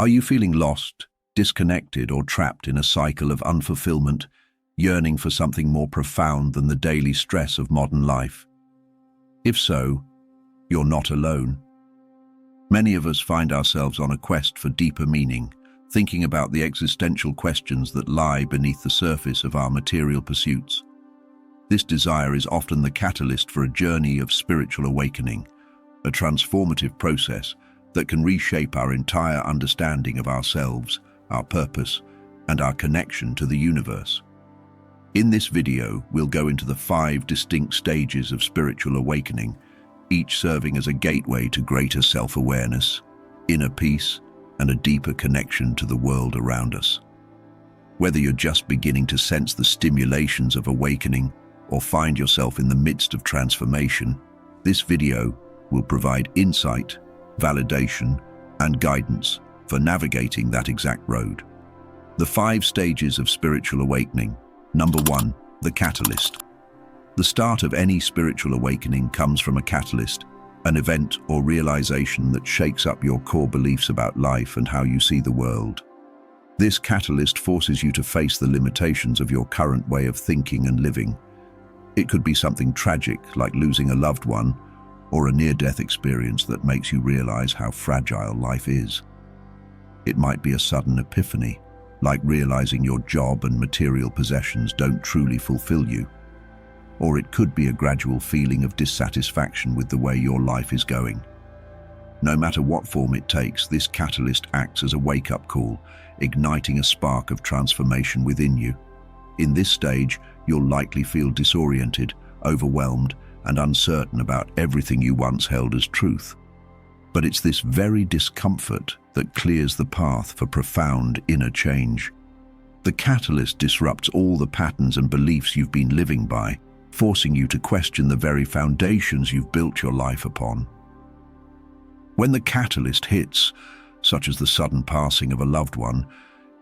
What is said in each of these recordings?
Are you feeling lost, disconnected, or trapped in a cycle of unfulfillment, yearning for something more profound than the daily stress of modern life? If so, you're not alone. Many of us find ourselves on a quest for deeper meaning, thinking about the existential questions that lie beneath the surface of our material pursuits. This desire is often the catalyst for a journey of spiritual awakening, a transformative process that can reshape our entire understanding of ourselves, our purpose, and our connection to the universe. In this video, we'll go into the 5 distinct stages of spiritual awakening, each serving as a gateway to greater self-awareness, inner peace, and a deeper connection to the world around us. Whether you're just beginning to sense the stimulations of awakening or find yourself in the midst of transformation, this video will provide insight, validation, and guidance for navigating that exact road. The 5 stages of spiritual awakening. Number 1, the catalyst. The start of any spiritual awakening comes from a catalyst, an event or realization that shakes up your core beliefs about life and how you see the world. This catalyst forces you to face the limitations of your current way of thinking and living. It could be something tragic, like losing a loved one, or a near-death experience that makes you realize how fragile life is. It might be a sudden epiphany, like realizing your job and material possessions don't truly fulfill you. Or it could be a gradual feeling of dissatisfaction with the way your life is going. No matter what form it takes, this catalyst acts as a wake-up call, igniting a spark of transformation within you. In this stage, you'll likely feel disoriented, overwhelmed, and uncertain about everything you once held as truth. But it's this very discomfort that clears the path for profound inner change. The catalyst disrupts all the patterns and beliefs you've been living by, forcing you to question the very foundations you've built your life upon. When the catalyst hits, such as the sudden passing of a loved one,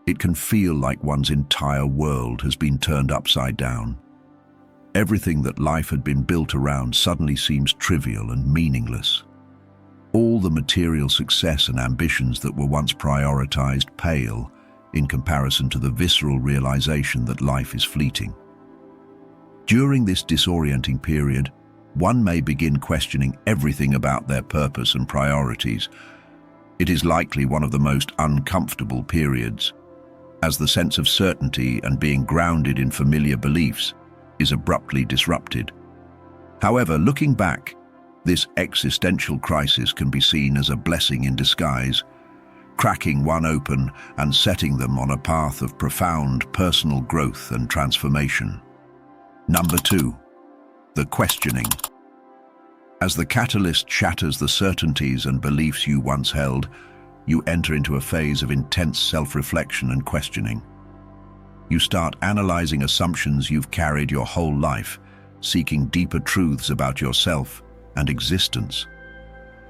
it can feel like one's entire world has been turned upside down. Everything that life had been built around suddenly seems trivial and meaningless. All the material success and ambitions that were once prioritized pale in comparison to the visceral realization that life is fleeting. During this disorienting period, one may begin questioning everything about their purpose and priorities. It is likely one of the most uncomfortable periods, as the sense of certainty and being grounded in familiar beliefs is abruptly disrupted. However, looking back, this existential crisis can be seen as a blessing in disguise, cracking one open and setting them on a path of profound personal growth and transformation. Number 2, the questioning. As the catalyst shatters the certainties and beliefs you once held, you enter into a phase of intense self-reflection and questioning. You start analyzing assumptions you've carried your whole life, seeking deeper truths about yourself and existence.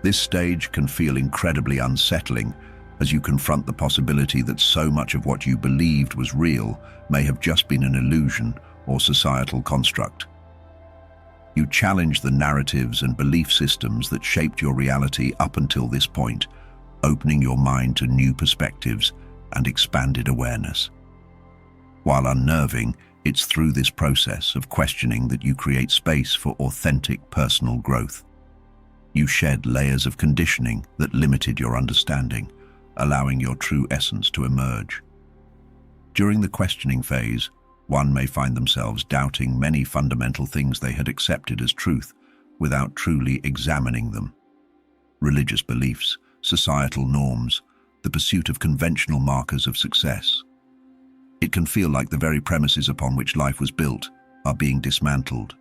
This stage can feel incredibly unsettling as you confront the possibility that so much of what you believed was real may have just been an illusion or societal construct. You challenge the narratives and belief systems that shaped your reality up until this point, opening your mind to new perspectives and expanded awareness. While unnerving, it's through this process of questioning that you create space for authentic personal growth. You shed layers of conditioning that limited your understanding, allowing your true essence to emerge. During the questioning phase, one may find themselves doubting many fundamental things they had accepted as truth without truly examining them. Religious beliefs, societal norms, the pursuit of conventional markers of success. It can feel like the very premises upon which life was built are being dismantled.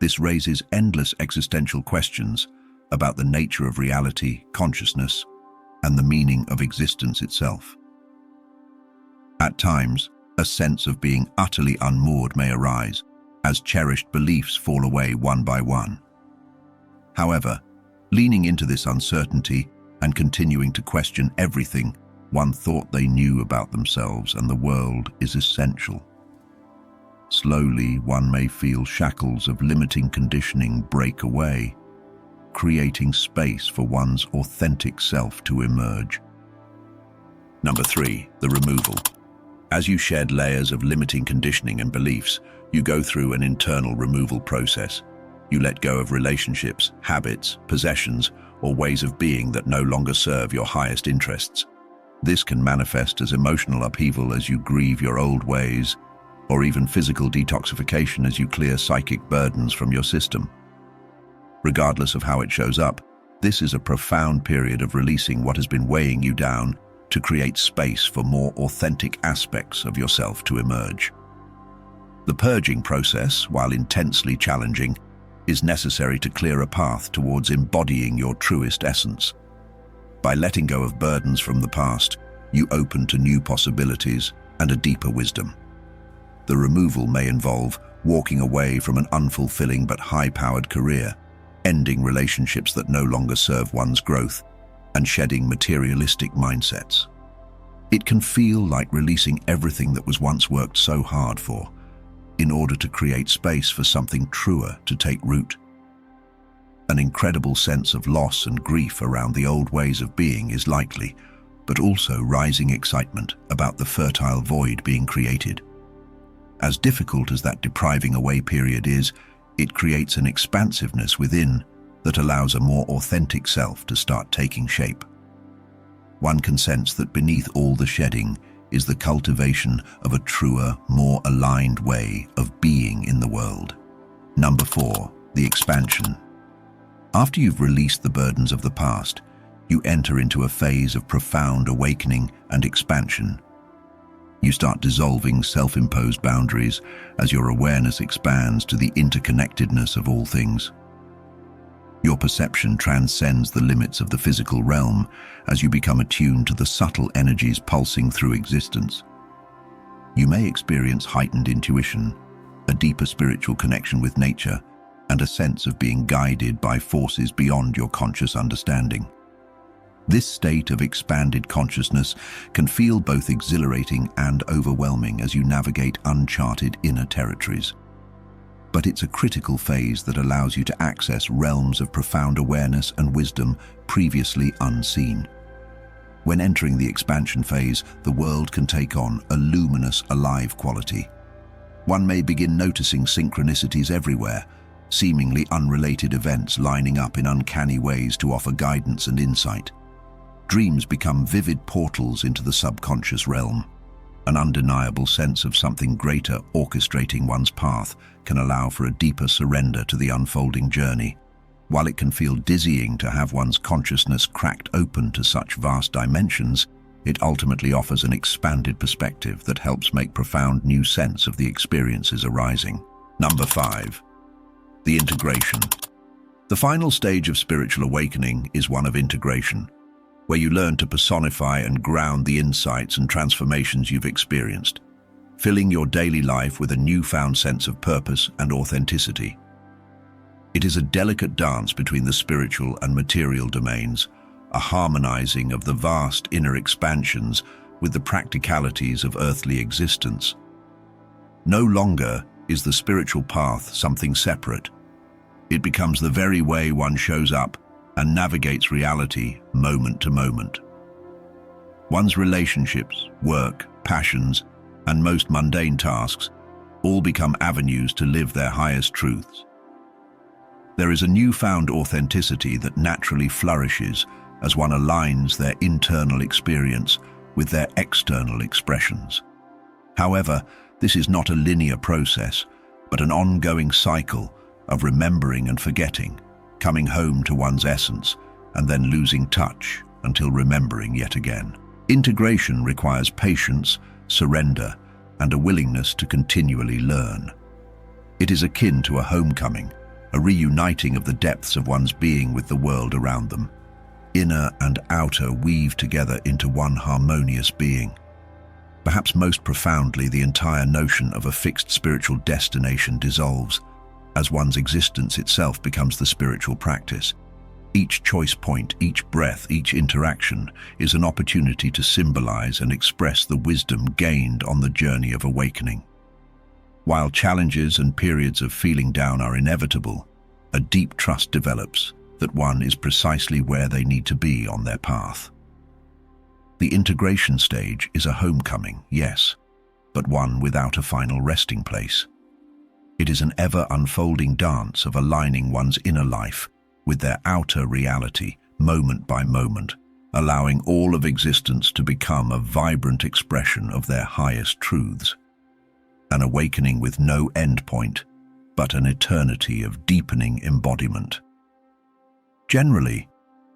This raises endless existential questions about the nature of reality, consciousness, and the meaning of existence itself. At times, a sense of being utterly unmoored may arise as cherished beliefs fall away one by one. However, leaning into this uncertainty and continuing to question everything one thought they knew about themselves and the world is essential. Slowly, one may feel shackles of limiting conditioning break away, creating space for one's authentic self to emerge. Number 3, the removal. As you shed layers of limiting conditioning and beliefs, you go through an internal removal process. You let go of relationships, habits, possessions, or ways of being that no longer serve your highest interests. This can manifest as emotional upheaval as you grieve your old ways, or even physical detoxification as you clear psychic burdens from your system. Regardless of how it shows up, this is a profound period of releasing what has been weighing you down to create space for more authentic aspects of yourself to emerge. The purging process, while intensely challenging, is necessary to clear a path towards embodying your truest essence. By letting go of burdens from the past, you open to new possibilities and a deeper wisdom. The removal may involve walking away from an unfulfilling but high-powered career, ending relationships that no longer serve one's growth, and shedding materialistic mindsets. It can feel like releasing everything that was once worked so hard for, in order to create space for something truer to take root. An incredible sense of loss and grief around the old ways of being is likely, but also rising excitement about the fertile void being created. As difficult as that depriving away period is, it creates an expansiveness within that allows a more authentic self to start taking shape. One can sense that beneath all the shedding is the cultivation of a truer, more aligned way of being in the world. Number 4, the expansion. After you've released the burdens of the past, you enter into a phase of profound awakening and expansion. You start dissolving self-imposed boundaries as your awareness expands to the interconnectedness of all things. Your perception transcends the limits of the physical realm as you become attuned to the subtle energies pulsing through existence. You may experience heightened intuition, a deeper spiritual connection with nature, and a sense of being guided by forces beyond your conscious understanding. This state of expanded consciousness can feel both exhilarating and overwhelming as you navigate uncharted inner territories. But it's a critical phase that allows you to access realms of profound awareness and wisdom previously unseen. When entering the expansion phase, the world can take on a luminous, alive quality. One may begin noticing synchronicities everywhere, seemingly unrelated events lining up in uncanny ways to offer guidance and insight. Dreams become vivid portals into the subconscious realm. An undeniable sense of something greater orchestrating one's path can allow for a deeper surrender to the unfolding journey. While it can feel dizzying to have one's consciousness cracked open to such vast dimensions, it ultimately offers an expanded perspective that helps make profound new sense of the experiences arising. Number 5, the integration. The final stage of spiritual awakening is one of integration, where you learn to personify and ground the insights and transformations you've experienced, filling your daily life with a newfound sense of purpose and authenticity. It is a delicate dance between the spiritual and material domains, a harmonizing of the vast inner expansions with the practicalities of earthly existence. No longer is the spiritual path something separate. It becomes the very way one shows up and navigates reality moment to moment. One's relationships, work, passions, and most mundane tasks all become avenues to live their highest truths. There is a newfound authenticity that naturally flourishes as one aligns their internal experience with their external expressions. However, this is not a linear process, but an ongoing cycle of remembering and forgetting, coming home to one's essence, and then losing touch until remembering yet again. Integration requires patience, surrender, and a willingness to continually learn. It is akin to a homecoming, a reuniting of the depths of one's being with the world around them. Inner and outer weave together into one harmonious being. Perhaps most profoundly, the entire notion of a fixed spiritual destination dissolves, as one's existence itself becomes the spiritual practice. Each choice point, each breath, each interaction is an opportunity to symbolize and express the wisdom gained on the journey of awakening. While challenges and periods of feeling down are inevitable, a deep trust develops that one is precisely where they need to be on their path. The integration stage is a homecoming, yes, but one without a final resting place. It is an ever-unfolding dance of aligning one's inner life with their outer reality, moment by moment, allowing all of existence to become a vibrant expression of their highest truths. An awakening with no endpoint, but an eternity of deepening embodiment. Generally,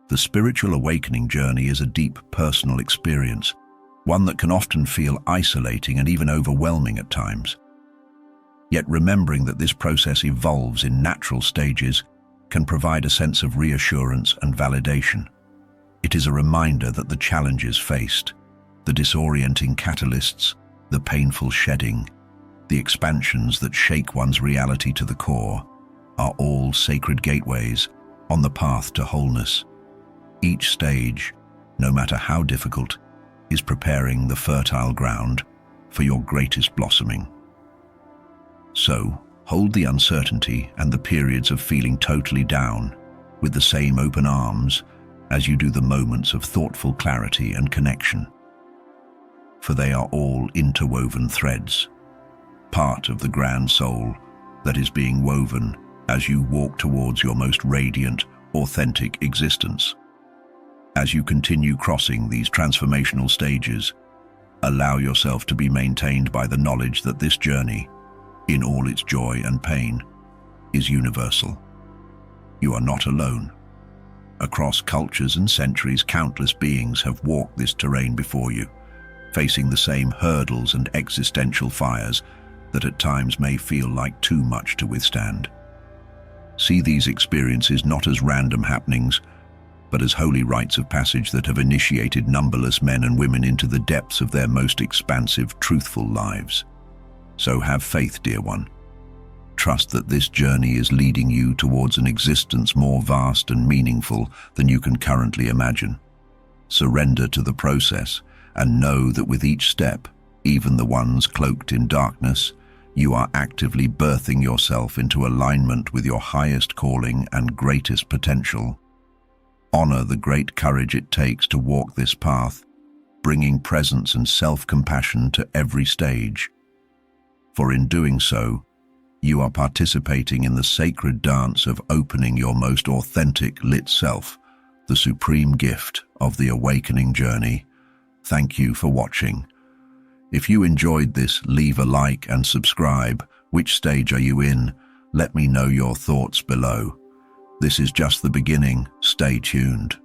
the spiritual awakening journey is a deep personal experience, one that can often feel isolating and even overwhelming at times. Yet remembering that this process evolves in natural stages can provide a sense of reassurance and validation. It is a reminder that the challenges faced, the disorienting catalysts, the painful shedding, the expansions that shake one's reality to the core, are all sacred gateways on the path to wholeness. Each stage, no matter how difficult, is preparing the fertile ground for your greatest blossoming. So, hold the uncertainty and the periods of feeling totally down with the same open arms as you do the moments of thoughtful clarity and connection. For they are all interwoven threads, part of the grand soul that is being woven as you walk towards your most radiant, authentic existence. As you continue crossing these transformational stages, allow yourself to be maintained by the knowledge that this journey, in all its joy and pain, is universal. You are not alone. Across cultures and centuries, countless beings have walked this terrain before you, facing the same hurdles and existential fires that at times may feel like too much to withstand. See these experiences not as random happenings, but as holy rites of passage that have initiated numberless men and women into the depths of their most expansive, truthful lives. So have faith, dear one. Trust that this journey is leading you towards an existence more vast and meaningful than you can currently imagine. Surrender to the process and know that with each step, even the ones cloaked in darkness, you are actively birthing yourself into alignment with your highest calling and greatest potential. Honor the great courage it takes to walk this path, bringing presence and self-compassion to every stage. For in doing so, you are participating in the sacred dance of opening your most authentic lit self, the supreme gift of the awakening journey. Thank you for watching. If you enjoyed this, leave a like and subscribe. Which stage are you in? Let me know your thoughts below. This is just the beginning. Stay tuned.